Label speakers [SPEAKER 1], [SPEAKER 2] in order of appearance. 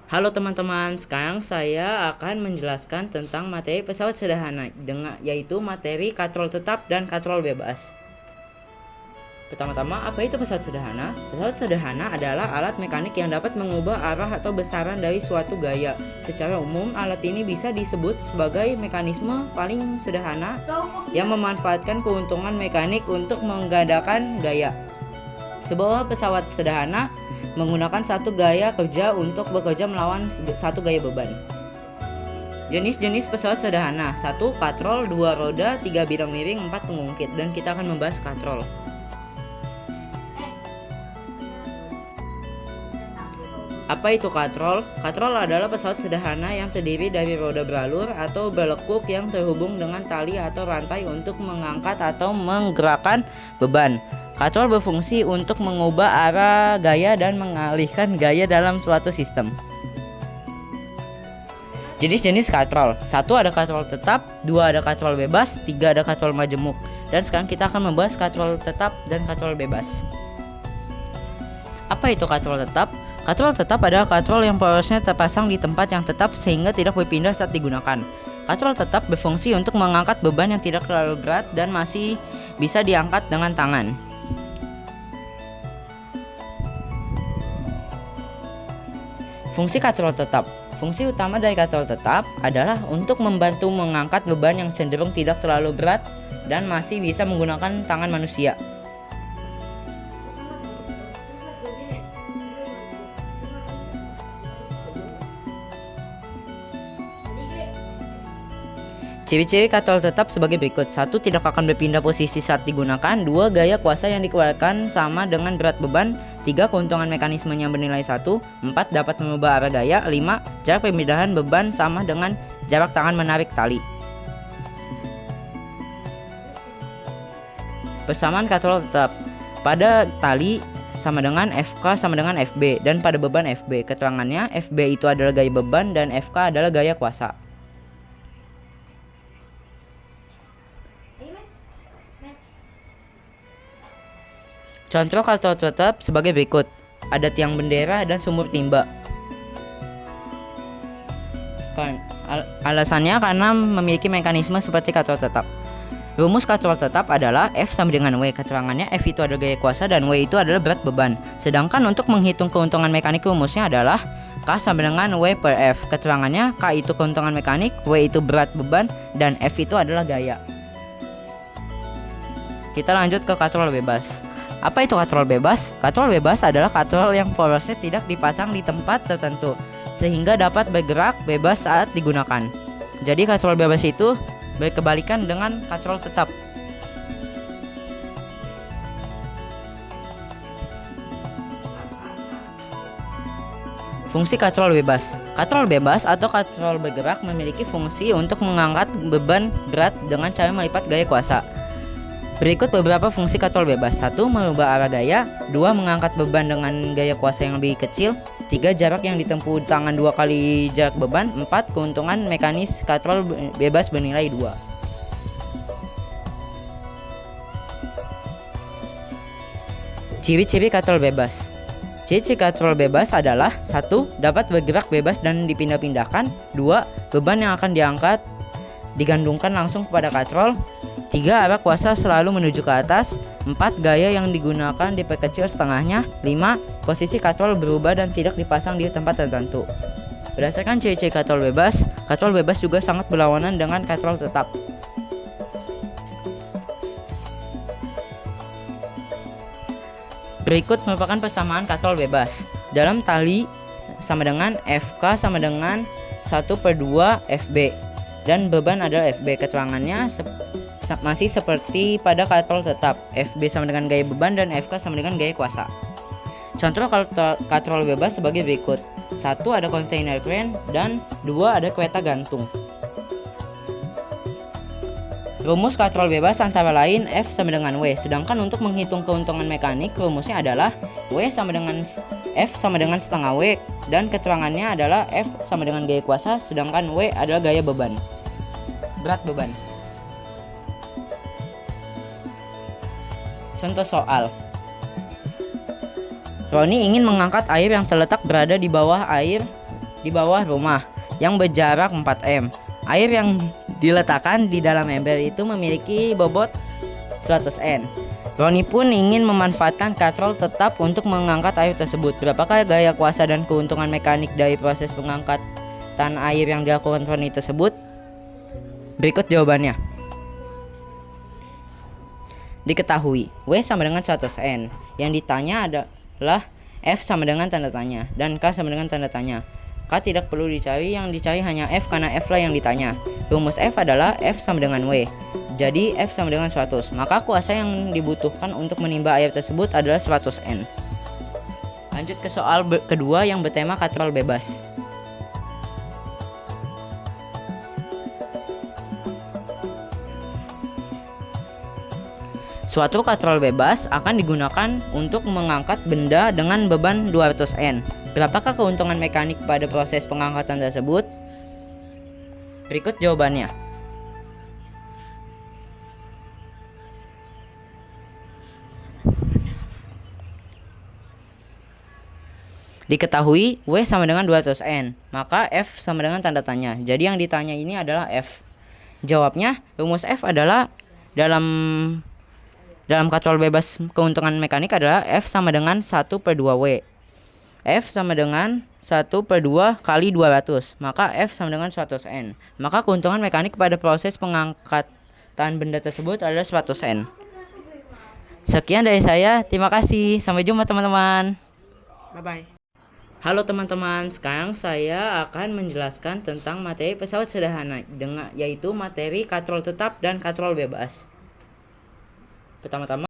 [SPEAKER 1] Halo teman-teman, sekarang saya akan menjelaskan tentang materi pesawat sederhana yaitu materi katrol tetap dan katrol bebas. Pertama-tama, apa itu pesawat sederhana? Pesawat sederhana adalah alat mekanik yang dapat mengubah arah atau besaran dari suatu gaya. Secara umum, alat ini bisa disebut sebagai mekanisme paling sederhana yang memanfaatkan keuntungan mekanik untuk menggandakan gaya. Sebuah pesawat sederhana menggunakan satu gaya kerja untuk bekerja melawan satu gaya beban. Jenis-jenis pesawat sederhana: 1. Katrol, 2 roda, 3 bidang miring, 4 pengungkit. Dan kita akan membahas katrol. Apa itu katrol? Katrol adalah pesawat sederhana yang terdiri dari roda beralur atau belekuk yang terhubung dengan tali atau rantai untuk mengangkat atau menggerakkan beban. Katrol berfungsi untuk mengubah arah gaya dan mengalihkan gaya dalam suatu sistem. Jenis-jenis katrol: 1. Ada katrol tetap, 2. Ada katrol bebas, 3. Ada katrol majemuk. Dan sekarang kita akan membahas katrol tetap dan katrol bebas. Apa itu katrol tetap? Katrol tetap adalah katrol yang porosnya terpasang di tempat yang tetap sehingga tidak berpindah saat digunakan. Katrol tetap berfungsi untuk mengangkat beban yang tidak terlalu berat dan masih bisa diangkat dengan tangan. Fungsi katrol tetap. Fungsi utama dari katrol tetap adalah untuk membantu mengangkat beban yang cenderung tidak terlalu berat dan masih bisa menggunakan tangan manusia. Ciri-ciri katrol tetap sebagai berikut. 1. Tidak akan berpindah posisi saat digunakan. 2. Gaya kuasa yang dikeluarkan sama dengan berat beban. 3. Keuntungan mekanismenya bernilai 1. 4. Dapat mengubah arah gaya. 5. Jarak pemindahan beban sama dengan jarak tangan menarik tali. Persamaan katrol tetap. Pada tali sama dengan FK sama dengan FB, dan pada beban FB. Keterangannya, FB itu adalah gaya beban dan FK adalah gaya kuasa. Contoh katrol tetap sebagai berikut. Ada tiang bendera dan sumur timba. Alasannya karena memiliki mekanisme seperti katrol tetap. Rumus katrol tetap adalah F sama dengan W. Keterangannya, F itu adalah gaya kuasa dan W itu adalah berat beban. Sedangkan untuk menghitung keuntungan mekanik, rumusnya adalah K sama dengan W per F. Keterangannya, K itu keuntungan mekanik, W itu berat beban, dan F itu adalah gaya. Kita lanjut ke katrol bebas. Apa itu katrol bebas? Katrol bebas adalah katrol yang porosnya tidak dipasang di tempat tertentu sehingga dapat bergerak bebas saat digunakan. Jadi katrol bebas itu berkebalikan dengan katrol tetap. Fungsi katrol bebas. Katrol bebas atau katrol bergerak memiliki fungsi untuk mengangkat beban berat dengan cara melipat gaya kuasa. Berikut beberapa fungsi katrol bebas. 1. Merubah arah gaya. 2. Mengangkat beban dengan gaya kuasa yang lebih kecil. 3. Jarak yang ditempuh tangan 2 kali jarak beban. 4. Keuntungan mekanis katrol bebas bernilai 2. Ciri-ciri katrol bebas. Ciri-ciri katrol bebas adalah: 1. Dapat bergerak bebas dan dipindah-pindahkan. 2. Beban yang akan diangkat digandungkan langsung kepada katrol. 3. Arah kuasa selalu menuju ke atas. 4. Gaya yang digunakan diperkecil setengahnya. 5. Posisi katrol berubah dan tidak dipasang di tempat tertentu. Berdasarkan ciri-ciri katrol bebas juga sangat berlawanan dengan katrol tetap. Berikut merupakan persamaan katrol bebas. Dalam tali sama dengan FK sama dengan 1/2 FB dan beban adalah FB. Keterangannya masih seperti pada katrol tetap. FB sama dengan gaya beban dan FK sama dengan gaya kuasa. Contoh katrol bebas sebagai berikut. 1. Ada kontainer crane dan 2. Ada kereta gantung. Rumus katrol bebas antara lain F sama dengan W. Sedangkan untuk menghitung keuntungan mekanik, rumusnya adalah W sama dengan F sama dengan setengah W, dan keterangannya adalah F sama dengan gaya kuasa, sedangkan W adalah gaya beban. Berat beban. Contoh soal. Roni ingin mengangkat air yang terletak berada di bawah air di bawah rumah yang berjarak 4 m. Air yang diletakkan di dalam ember itu memiliki bobot 100 N. Roni pun ingin memanfaatkan katrol tetap untuk mengangkat air tersebut. Berapakah gaya kuasa dan keuntungan mekanik dari proses pengangkatan air yang dilakukan Roni tersebut? Berikut jawabannya. Diketahui W sama dengan 100 N. Yang ditanya adalah F sama dengan tanda tanya dan K sama dengan tanda tanya. K tidak perlu dicari, yang dicari hanya F karena F lah yang ditanya. Rumus F adalah F sama dengan W. Jadi F sama dengan 100. Maka kuasa yang dibutuhkan untuk menimba air tersebut adalah 100 N. Lanjut ke soal kedua yang bertema katrol bebas. Suatu katrol bebas akan digunakan untuk mengangkat benda dengan beban 200 N. Berapakah keuntungan mekanik pada proses pengangkatan tersebut? Berikut jawabannya. Diketahui W sama dengan 200 N, maka F sama dengan tanda tanya. Jadi yang ditanya ini adalah F. Jawabnya, rumus F adalah dalam katrol bebas keuntungan mekanik adalah F sama dengan 1/2W. F sama dengan 1/2 kali 200, maka F sama dengan 100 N. Maka keuntungan mekanik pada proses pengangkatan benda tersebut adalah 100 N. Sekian dari saya, terima kasih. Sampai jumpa teman-teman.
[SPEAKER 2] Bye-bye.
[SPEAKER 1] Halo teman-teman, sekarang saya akan menjelaskan tentang materi pesawat sederhana, yaitu materi katrol tetap dan katrol bebas. Pertama-tama